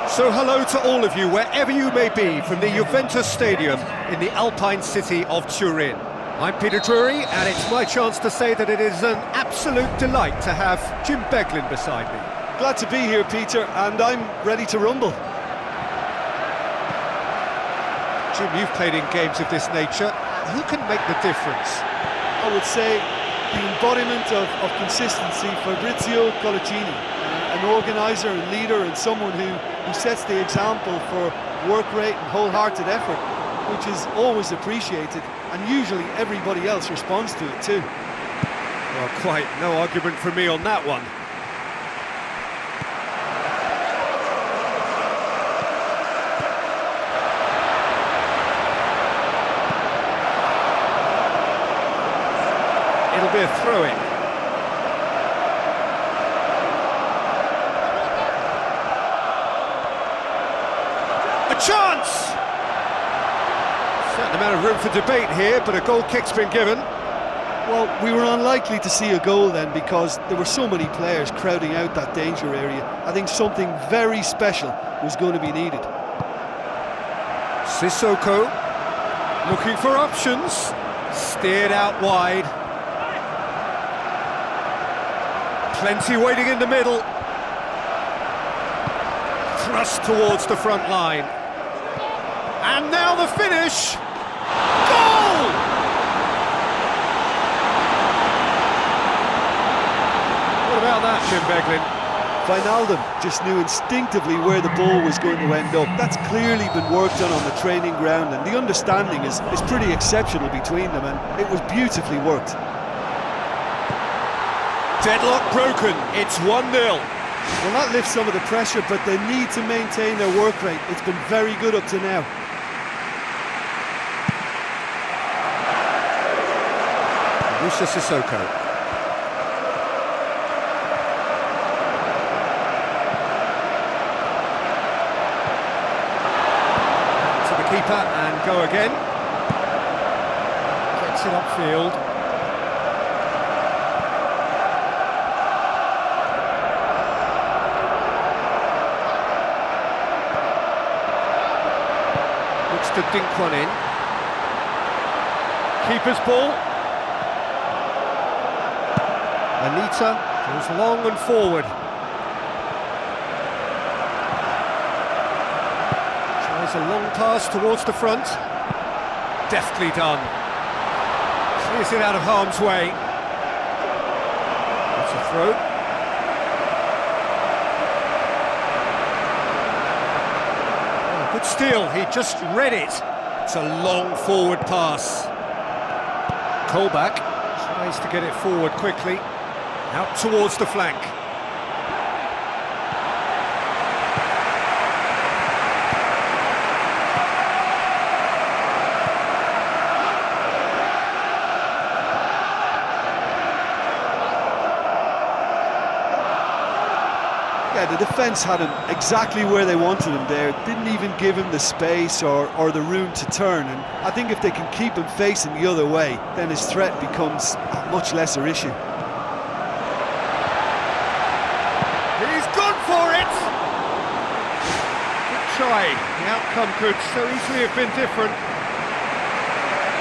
So hello to all of you, wherever you may be, from the Juventus Stadium in the Alpine city of Turin. I'm Peter Drury, and it's my chance to say that it is an absolute delight to have Jim Beglin beside me. Glad to be here, Peter, and I'm ready to rumble. Jim, you've played in games of this nature. Who can make the difference? I would say the embodiment of consistency, Fabrizio Colaccini, an organiser and leader and someone who sets the example for work rate and wholehearted effort, which is always appreciated, and usually everybody else responds to it too. Well, quite no argument from me on that one. It'll be a throw-in. A chance! Certain amount of room for debate here, but a goal kick's been given. Well, we were unlikely to see a goal then because there were so many players crowding out that danger area. I think something very special was going to be needed. Sissoko looking for options. Steered out wide. Plenty waiting in the middle. Thrust towards the front line. And now the finish! Goal! What about that, Jim Beglin? Wijnaldum just knew instinctively where the ball was going to end up. That's clearly been worked on the training ground, and the understanding is pretty exceptional between them, and it was beautifully worked. Deadlock broken, it's 1-0. Well, that lifts some of the pressure, but they need to maintain their work rate. It's been very good up to now. Musa Sissoko. To the keeper and go again. Gets it upfield. Looks to dink one in. Keeper's ball. Anita goes long and forward. Tries a long pass towards the front. Deftly done. Clears it out of harm's way. That's a throw. Oh, good steal, he just read it. It's a long forward pass. Colback tries to get it forward quickly. Out towards the flank. Yeah, the defence had him exactly where they wanted him there. Didn't even give him the space or the room to turn. And I think if they can keep him facing the other way, then his threat becomes a much lesser issue. He's gone for it! Good try. The outcome could so easily have been different.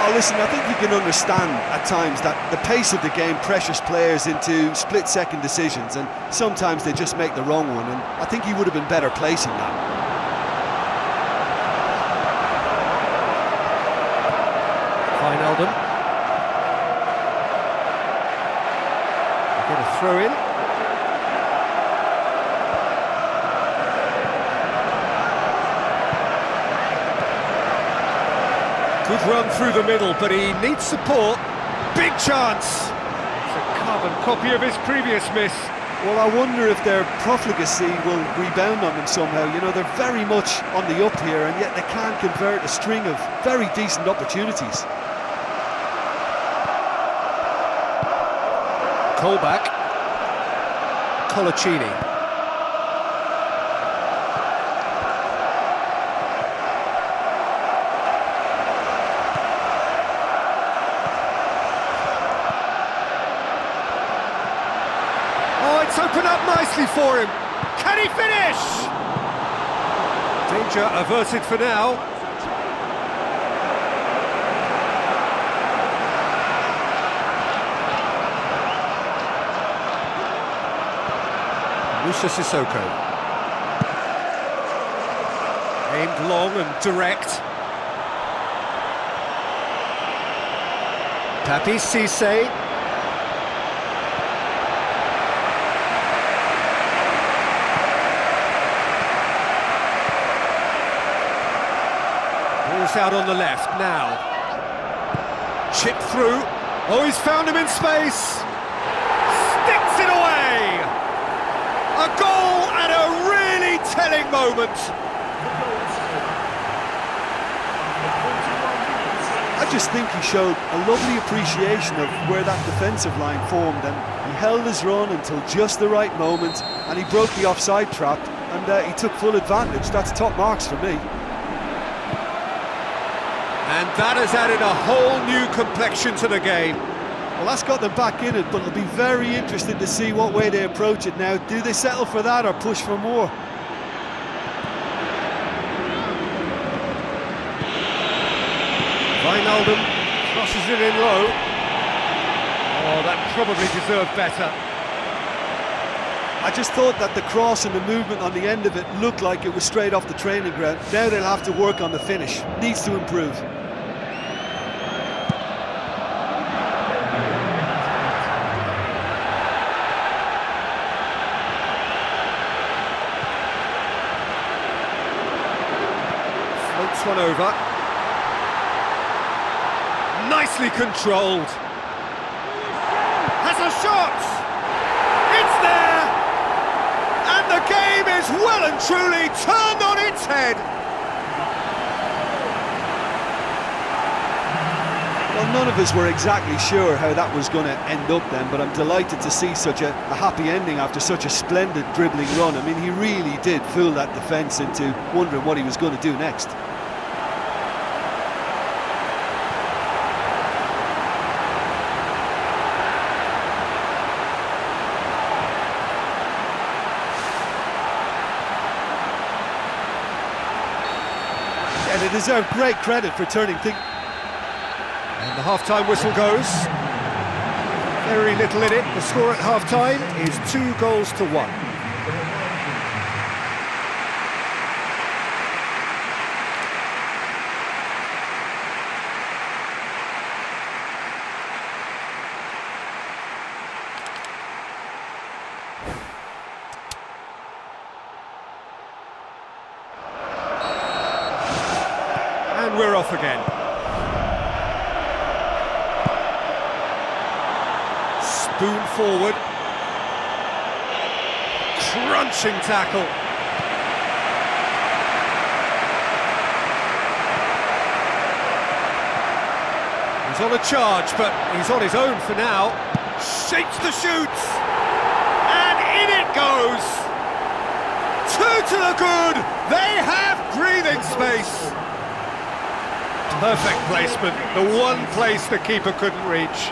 Oh, listen, I think you can understand at times that the pace of the game pressures players into split-second decisions, and sometimes they just make the wrong one, and I think he would have been better placing that. Wijnaldum. Get a throw in. Good run through the middle, but he needs support. Big chance! It's a carbon copy of his previous miss. Well, I wonder if their profligacy will rebound on them somehow. You know, they're very much on the up here, and yet they can't convert a string of very decent opportunities. Colback. Colaccini. It's opened up nicely for him. Can he finish? Danger averted for now. Sissoko. Aimed long and direct. Papi Cisse. Ball's out on the left now. Chip through. Oh, he's found him in space. Sticks it away. A goal at a really telling moment. I just think he showed a lovely appreciation of where that defensive line formed, and he held his run until just the right moment, and he broke the offside trap, and he took full advantage. That's top marks for me. And that has added a whole new complexion to the game. Well, that's got them back in it, but it'll be very interesting to see what way they approach it now. Do they settle for that or push for more? Wijnaldum crosses it in low. Oh, that probably deserved better. I just thought that the cross and the movement on the end of it looked like it was straight off the training ground. Now they'll have to work on the finish. Needs to improve. Floats one over. Nicely controlled. Has a shot! It's there! And the game is well and truly turned on its head! Well, none of us were exactly sure how that was going to end up then, but I'm delighted to see such a happy ending after such a splendid dribbling run. I mean, he really did fool that defence into wondering what he was going to do next. And they deserve great credit for turning things. And the half-time whistle goes. Very little in it. The score at half-time is 2-1. And we're off again. Spoon forward. Crunching tackle. He's on a charge, but he's on his own for now. Shapes the shoots. And in it goes. Two to the good. They have breathing space. Perfect placement, the one place the keeper couldn't reach.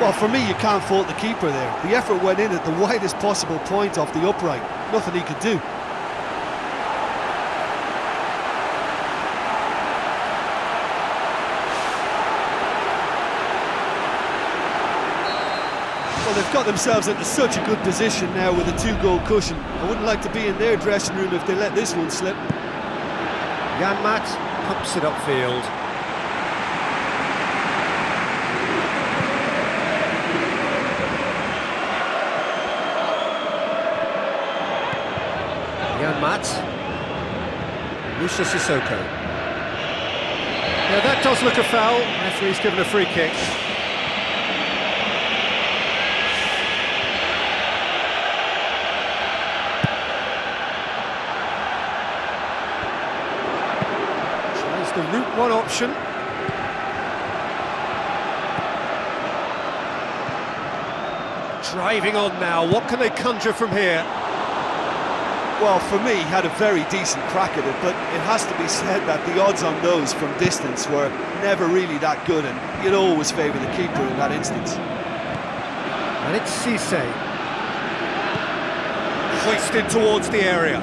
Well, for me, you can't fault the keeper there. The effort went in at the widest possible point off the upright. Nothing he could do. Well, they've got themselves into such a good position now with a 2-goal cushion. I wouldn't like to be in their dressing room if they let this one slip. Jan Maat pumps it upfield. Jan Maat. Sissoko. Yeah, that does look a foul. Referee's given a free kick. Tries the route one option. Driving on now. What can they conjure from here? Well, for me, he had a very decent crack at it, but it has to be said that the odds on those from distance were never really that good, and you'd always favour the keeper in that instance. And it's Cisse. Hoisted towards the area.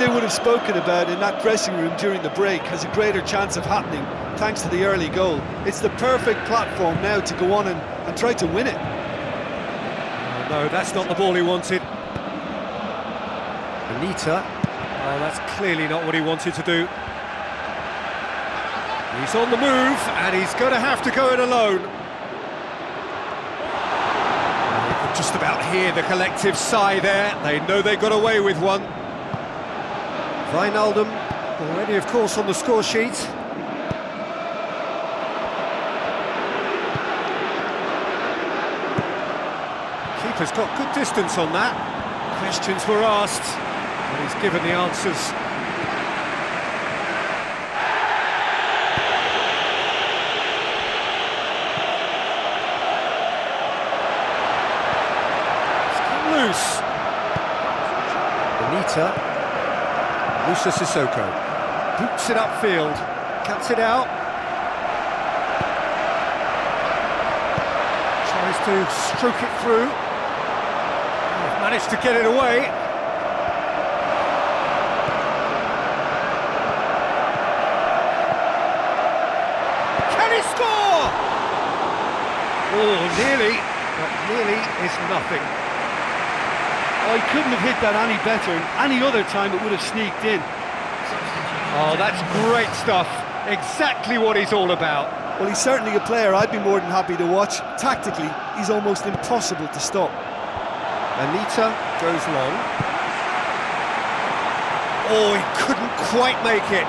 they would have spoken about in that dressing room during the break has a greater chance of happening thanks to the early goal. It's the perfect platform now to go on and try to win it. Oh, no, that's not the ball he wanted. Anita. Oh, that's clearly not what he wanted to do. He's on the move, and he's going to have to go it alone. You could just about hear the collective sigh there. They know they got away with one. Wijnaldum, already, of course, on the score sheet. Keeper's got good distance on that. Questions were asked, and he's given the answers. Loose. Anita. Musa Sissoko. Boots it upfield. Cuts it out. Tries to stroke it through. Managed to get it away. Can he score? Oh, nearly. But nearly is nothing. Oh, he couldn't have hit that any better, and any other time it would have sneaked in. Oh, that's great stuff. Exactly what he's all about. Well, he's certainly a player I'd be more than happy to watch. Tactically, he's almost impossible to stop. Anita goes long. Oh, he couldn't quite make it.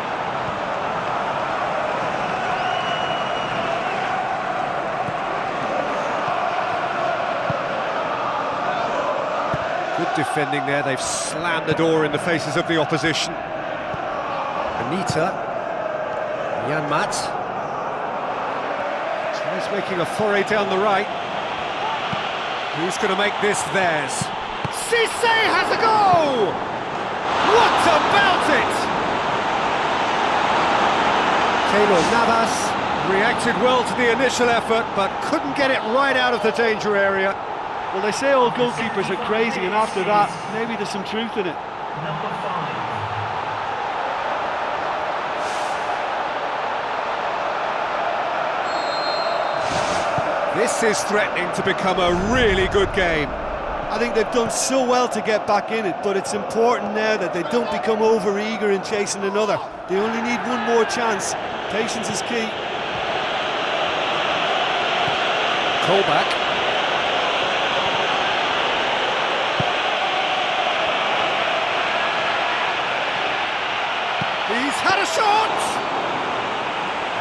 Good defending there, they've slammed the door in the faces of the opposition. Anita, Janmaat, tries making a foray down the right. Who's going to make this theirs? Cisse has a go! What about it? Keylor Navas reacted well to the initial effort, but couldn't get it right out of the danger area. Well, they say all goalkeepers are crazy, and after that, maybe there's some truth in it. Number 5. This is threatening to become a really good game. I think they've done so well to get back in it, but it's important now that they don't become over-eager in chasing another. They only need one more chance. Patience is key. Colback. He's had a shot!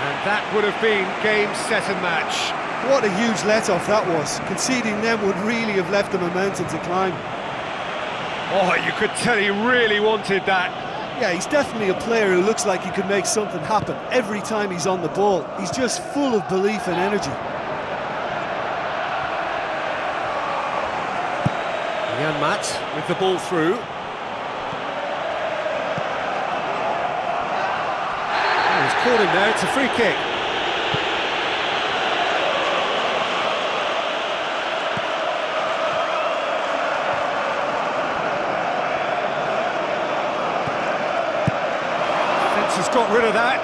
And that would have been game, set and match. What a huge let-off that was. Conceding them would really have left the momentum to climb. Oh, you could tell he really wanted that. Yeah, he's definitely a player who looks like he could make something happen every time he's on the ball. He's just full of belief and energy. Janmaat with the ball through. Oh, he's caught him there, it's a free kick. Has got rid of that.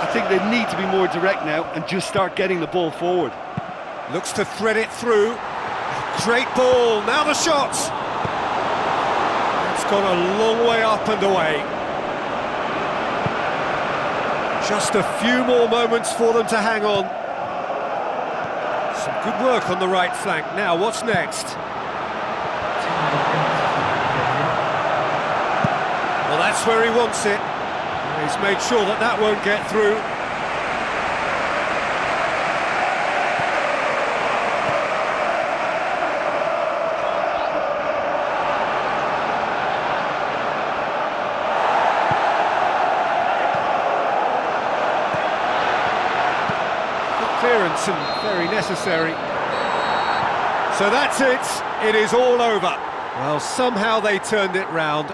I think they need to be more direct now and just start getting the ball forward. Looks to thread it through. Great ball, now the shot! It's gone a long way up and away. Just a few more moments for them to hang on. Some good work on the right flank. Now, what's next? Well, that's where he wants it. He's made sure that that won't get through. Good clearance and very necessary. So that's it. It is all over. Well, somehow they turned it round.